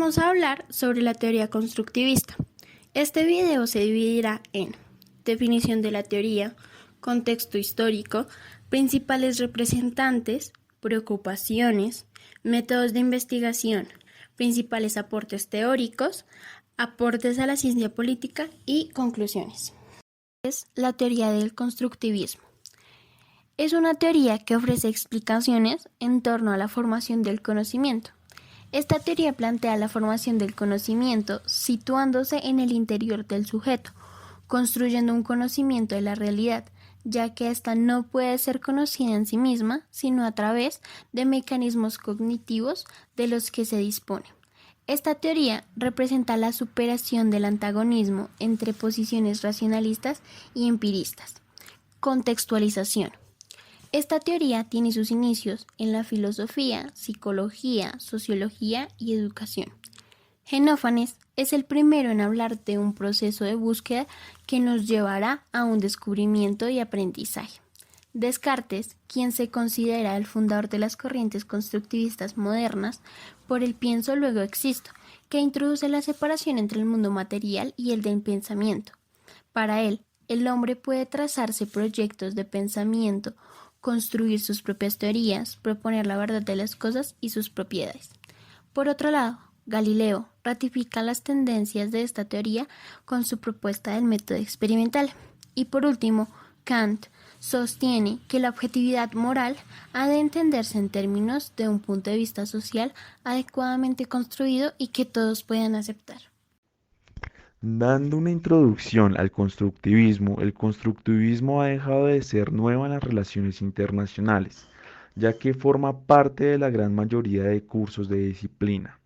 Vamos a hablar sobre la teoría constructivista. Este video se dividirá en definición de la teoría, contexto histórico, principales representantes, preocupaciones, métodos de investigación, principales aportes teóricos, aportes a la ciencia política y conclusiones. Es la teoría del constructivismo. Es una teoría que ofrece explicaciones en torno a la formación del conocimiento. Esta teoría plantea la formación del conocimiento situándose en el interior del sujeto, construyendo un conocimiento de la realidad, ya que ésta no puede ser conocida en sí misma, sino a través de mecanismos cognitivos de los que se dispone. Esta teoría representa la superación del antagonismo entre posiciones racionalistas y empiristas. Contextualización. Esta teoría tiene sus inicios en la filosofía, psicología, sociología y educación. Xenófanes es el primero en hablar de un proceso de búsqueda que nos llevará a un descubrimiento y aprendizaje. Descartes, quien se considera el fundador de las corrientes constructivistas modernas, por el pienso luego existo, que introduce la separación entre el mundo material y el del pensamiento. Para él, el hombre puede trazarse proyectos de pensamiento, construir sus propias teorías, proponer la verdad de las cosas y sus propiedades. Por otro lado, Galileo ratifica las tendencias de esta teoría con su propuesta del método experimental. Y por último, Kant sostiene que la objetividad moral ha de entenderse en términos de un punto de vista social adecuadamente construido y que todos puedan aceptar. Dando una introducción al constructivismo, el constructivismo ha dejado de ser nuevo en las relaciones internacionales, ya que forma parte de la gran mayoría de cursos de disciplina.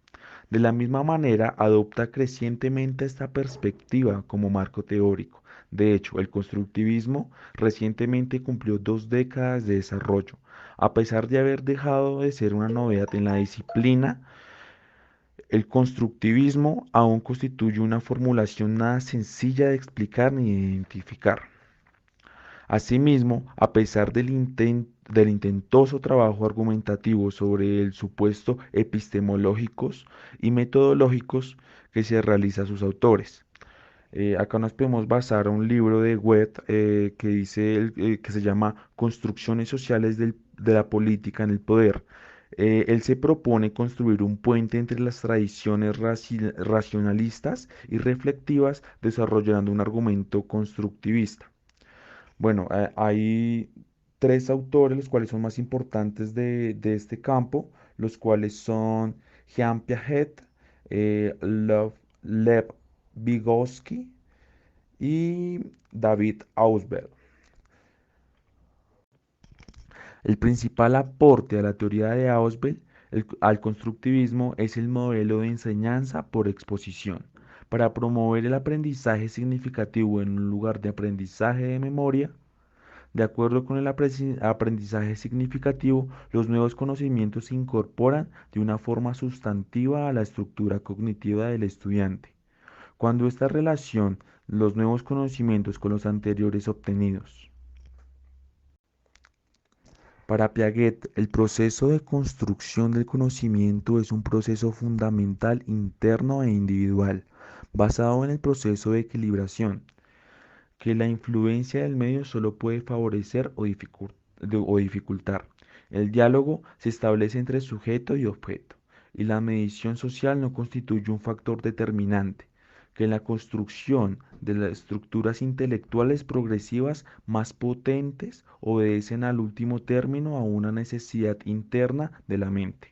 De la misma manera, adopta crecientemente esta perspectiva como marco teórico. De hecho, el constructivismo recientemente cumplió 2 décadas de desarrollo. A pesar de haber dejado de ser una novedad en la disciplina, el constructivismo aún constituye una formulación nada sencilla de explicar ni de identificar. Asimismo, a pesar del intentoso trabajo argumentativo sobre el supuesto epistemológicos y metodológicos que se realiza a sus autores. Acá nos podemos basar a un libro de Goethe que dice que se llama Construcciones sociales de la política en el poder. Él se propone construir un puente entre las tradiciones racionalistas y reflectivas, desarrollando un argumento constructivista. Bueno, hay 3 autores, los cuales son más importantes de este campo, los cuales son Jean Piaget, Lev Vygotsky y David Ausubel. El principal aporte a la teoría de Ausubel al constructivismo es el modelo de enseñanza por exposición. Para promover el aprendizaje significativo en un lugar de aprendizaje de memoria, de acuerdo con el aprendizaje significativo, los nuevos conocimientos se incorporan de una forma sustantiva a la estructura cognitiva del estudiante. Cuando esta relación los nuevos conocimientos con los anteriores obtenidos. Para Piaget, el proceso de construcción del conocimiento es un proceso fundamental interno e individual, basado en el proceso de equilibración, que la influencia del medio solo puede favorecer o dificultar. El diálogo se establece entre sujeto y objeto, y la medición social no constituye un factor determinante, que la construcción de las estructuras intelectuales progresivas más potentes obedecen al último término a una necesidad interna de la mente.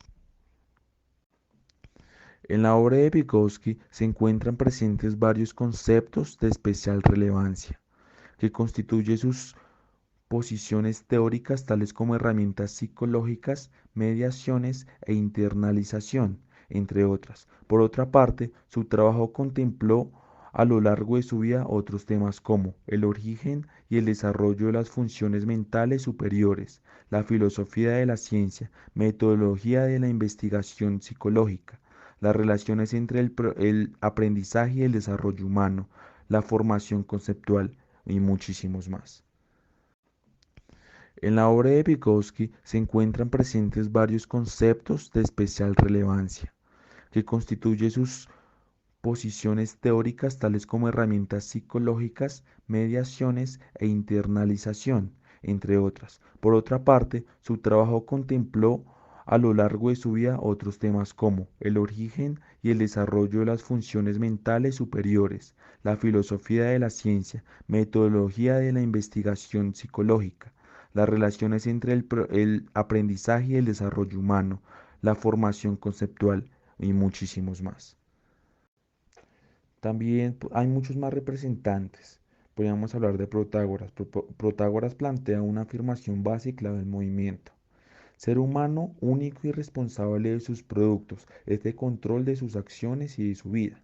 En la obra de Vygotsky se encuentran presentes varios conceptos de especial relevancia que constituye sus posiciones teóricas tales como herramientas psicológicas, mediaciones e internalización, entre otras. Por otra parte, su trabajo contempló a lo largo de su vida otros temas como el origen y el desarrollo de las funciones mentales superiores, la filosofía de la ciencia, metodología de la investigación psicológica, las relaciones entre el aprendizaje y el desarrollo humano, la formación conceptual, y muchísimos más. En la obra de Vygotsky se encuentran presentes varios conceptos de especial relevancia, que constituye sus posiciones teóricas tales como herramientas psicológicas, mediaciones e internalización, entre otras. Por otra parte, su trabajo contempló a lo largo de su vida otros temas como el origen y el desarrollo de las funciones mentales superiores, la filosofía de la ciencia, metodología de la investigación psicológica, las relaciones entre el aprendizaje y el desarrollo humano, la formación conceptual y muchísimos más. También hay muchos más representantes. Podríamos hablar de Protágoras. Protágoras plantea una afirmación básica del movimiento. Ser humano único y responsable de sus productos, es de control de sus acciones y de su vida.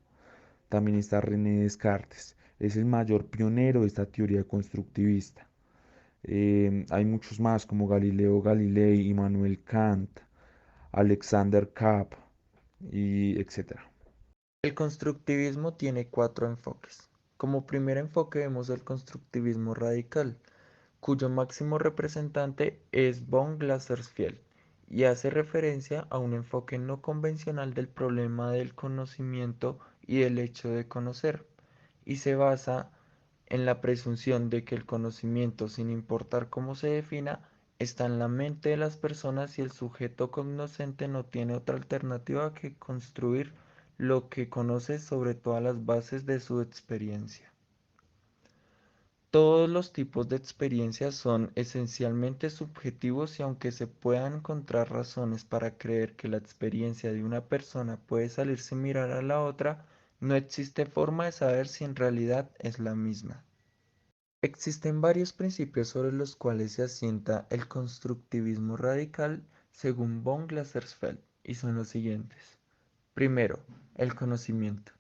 También está René Descartes. Es el mayor pionero de esta teoría constructivista. Hay muchos más como Galileo Galilei, Immanuel Kant, Alexander Kapp y etcétera. El constructivismo tiene cuatro enfoques. Como primer enfoque vemos el constructivismo radical, cuyo máximo representante es von Glasersfeld, y hace referencia a un enfoque no convencional del problema del conocimiento y el hecho de conocer, y se basa en la presunción de que el conocimiento, sin importar cómo se defina, está en la mente de las personas y el sujeto cognoscente no tiene otra alternativa que construir lo que conoce sobre todas las bases de su experiencia. Todos los tipos de experiencias son esencialmente subjetivos y aunque se puedan encontrar razones para creer que la experiencia de una persona puede salir similar a la otra, no existe forma de saber si en realidad es la misma. Existen varios principios sobre los cuales se asienta el constructivismo radical según von Glasersfeld y son los siguientes. Primero, el conocimiento.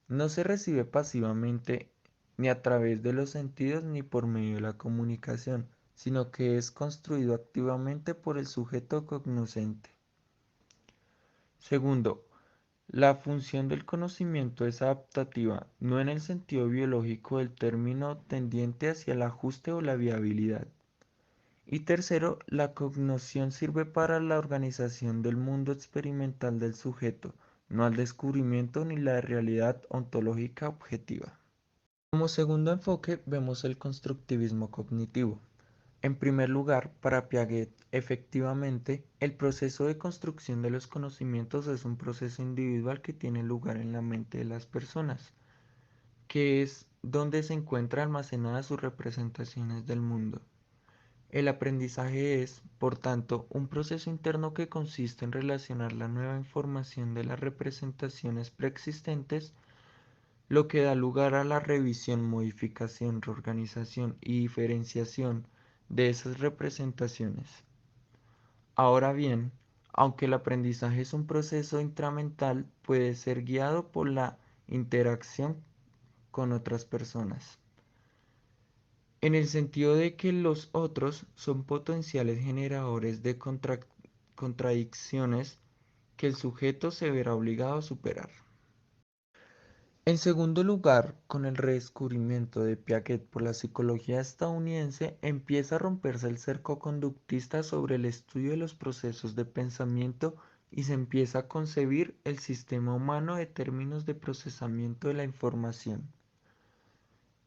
No se recibe pasivamente ni a través de los sentidos ni por medio de la comunicación, sino que es construido activamente por el sujeto cognoscente. Segundo, la función del conocimiento es adaptativa, no en el sentido biológico del término tendiente hacia el ajuste o la viabilidad. Y tercero, la cognición sirve para la organización del mundo experimental del sujeto, no al descubrimiento ni la realidad ontológica objetiva. Como segundo enfoque vemos el constructivismo cognitivo. En primer lugar, para Piaget, efectivamente, el proceso de construcción de los conocimientos es un proceso individual que tiene lugar en la mente de las personas, que es donde se encuentran almacenadas sus representaciones del mundo. El aprendizaje es, por tanto, un proceso interno que consiste en relacionar la nueva información de las representaciones preexistentes, lo que da lugar a la revisión, modificación, reorganización y diferenciación de esas representaciones. Ahora bien, aunque el aprendizaje es un proceso intramental, puede ser guiado por la interacción con otras personas, en el sentido de que los otros son potenciales generadores de contradicciones que el sujeto se verá obligado a superar. En segundo lugar, con el redescubrimiento de Piaget por la psicología estadounidense, empieza a romperse el cerco conductista sobre el estudio de los procesos de pensamiento y se empieza a concebir el sistema humano en términos de procesamiento de la información.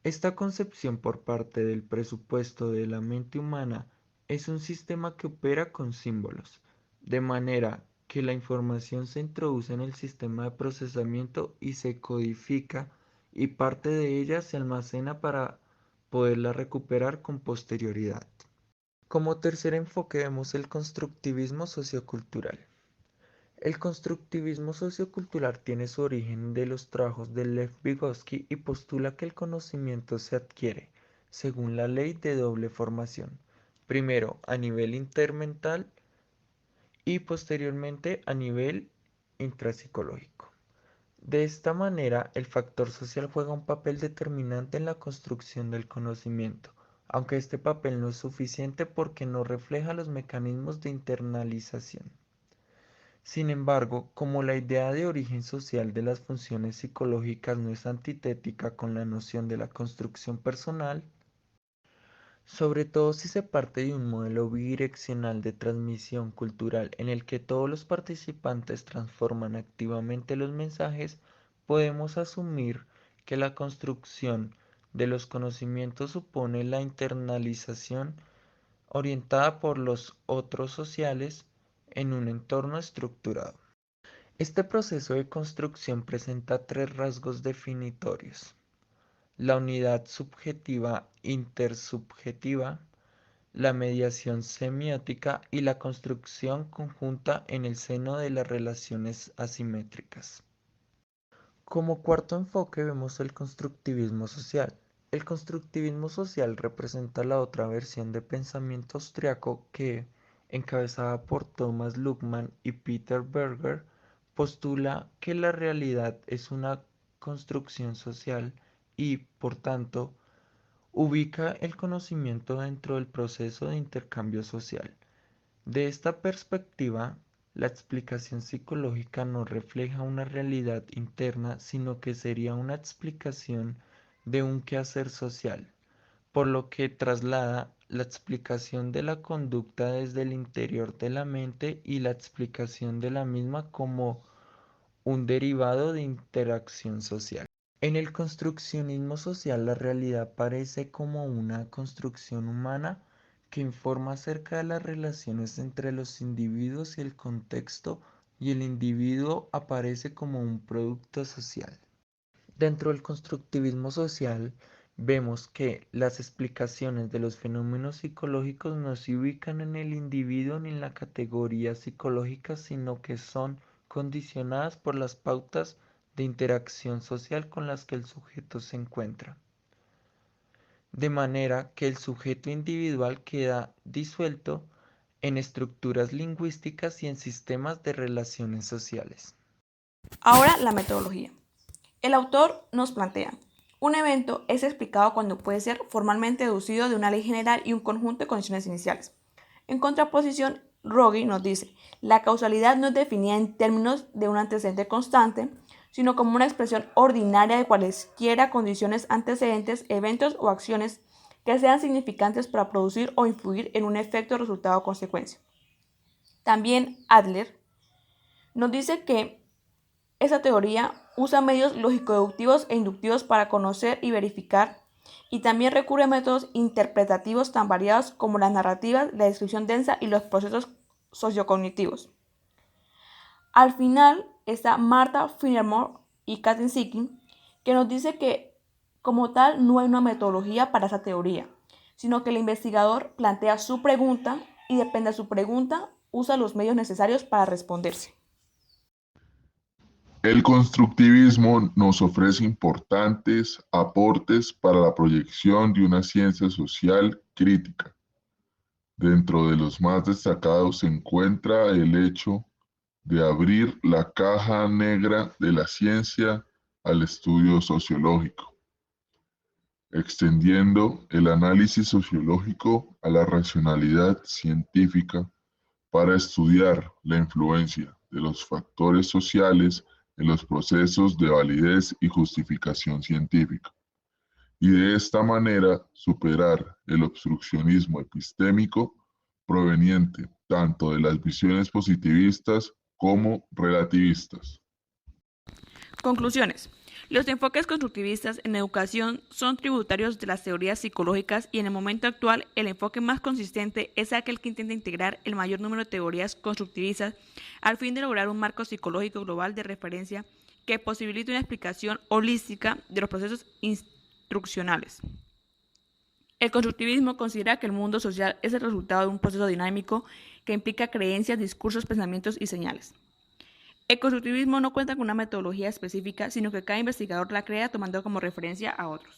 Esta concepción por parte del presupuesto de la mente humana es un sistema que opera con símbolos, de manera que la información se introduce en el sistema de procesamiento y se codifica y parte de ella se almacena para poderla recuperar con posterioridad. Como tercer enfoque vemos el constructivismo sociocultural. El constructivismo sociocultural tiene su origen de los trabajos de Lev Vygotsky y postula que el conocimiento se adquiere, según la ley de doble formación, primero a nivel intermental y posteriormente a nivel intrapsicológico. De esta manera, el factor social juega un papel determinante en la construcción del conocimiento, aunque este papel no es suficiente porque no refleja los mecanismos de internalización. Sin embargo, como la idea de origen social de las funciones psicológicas no es antitética con la noción de la construcción personal, sobre todo si se parte de un modelo bidireccional de transmisión cultural en el que todos los participantes transforman activamente los mensajes, podemos asumir que la construcción de los conocimientos supone la internalización orientada por los otros sociales en un entorno estructurado. Este proceso de construcción presenta tres rasgos definitorios: la unidad subjetiva intersubjetiva, la mediación semiótica y la construcción conjunta en el seno de las relaciones asimétricas. Como cuarto enfoque vemos el constructivismo social. El constructivismo social representa la otra versión de pensamiento austriaco que, encabezada por Thomas Luhmann y Peter Berger, postula que la realidad es una construcción social y, por tanto, ubica el conocimiento dentro del proceso de intercambio social. De esta perspectiva, la explicación psicológica no refleja una realidad interna, sino que sería una explicación de un quehacer social, por lo que traslada la explicación de la conducta desde el interior de la mente y la explicación de la misma como un derivado de interacción social. En el construccionismo social, la realidad aparece como una construcción humana que informa acerca de las relaciones entre los individuos y el contexto, y el individuo aparece como un producto social. Dentro del constructivismo social, vemos que las explicaciones de los fenómenos psicológicos no se ubican en el individuo ni en la categoría psicológica, sino que son condicionadas por las pautas de interacción social con las que el sujeto se encuentra. De manera que el sujeto individual queda disuelto en estructuras lingüísticas y en sistemas de relaciones sociales. Ahora la metodología. El autor nos plantea: un evento es explicado cuando puede ser formalmente deducido de una ley general y un conjunto de condiciones iniciales. En contraposición, Rogge nos dice: la causalidad no es definida en términos de un antecedente constante, sino como una expresión ordinaria de cualesquiera condiciones antecedentes, eventos o acciones que sean significantes para producir o influir en un efecto, resultado o consecuencia. También Adler nos dice que esta teoría usa medios lógico-deductivos e inductivos para conocer y verificar, y también recurre a métodos interpretativos tan variados como las narrativas, la descripción densa y los procesos sociocognitivos. Al final está Martha Fenimore y Katrin Sickin, que nos dice que como tal no hay una metodología para esa teoría, sino que el investigador plantea su pregunta y depende de su pregunta usa los medios necesarios para responderse. El constructivismo nos ofrece importantes aportes para la proyección de una ciencia social crítica. Dentro de los más destacados se encuentra el hecho de abrir la caja negra de la ciencia al estudio sociológico, extendiendo el análisis sociológico a la racionalidad científica para estudiar la influencia de los factores sociales en los procesos de validez y justificación científica, y de esta manera superar el obstruccionismo epistémico proveniente tanto de las visiones positivistas como relativistas. Conclusiones. Los enfoques constructivistas en educación son tributarios de las teorías psicológicas y en el momento actual el enfoque más consistente es aquel que intenta integrar el mayor número de teorías constructivistas al fin de lograr un marco psicológico global de referencia que posibilite una explicación holística de los procesos instruccionales. El constructivismo considera que el mundo social es el resultado de un proceso dinámico que implica creencias, discursos, pensamientos y señales. El constructivismo no cuenta con una metodología específica, sino que cada investigador la crea tomando como referencia a otros.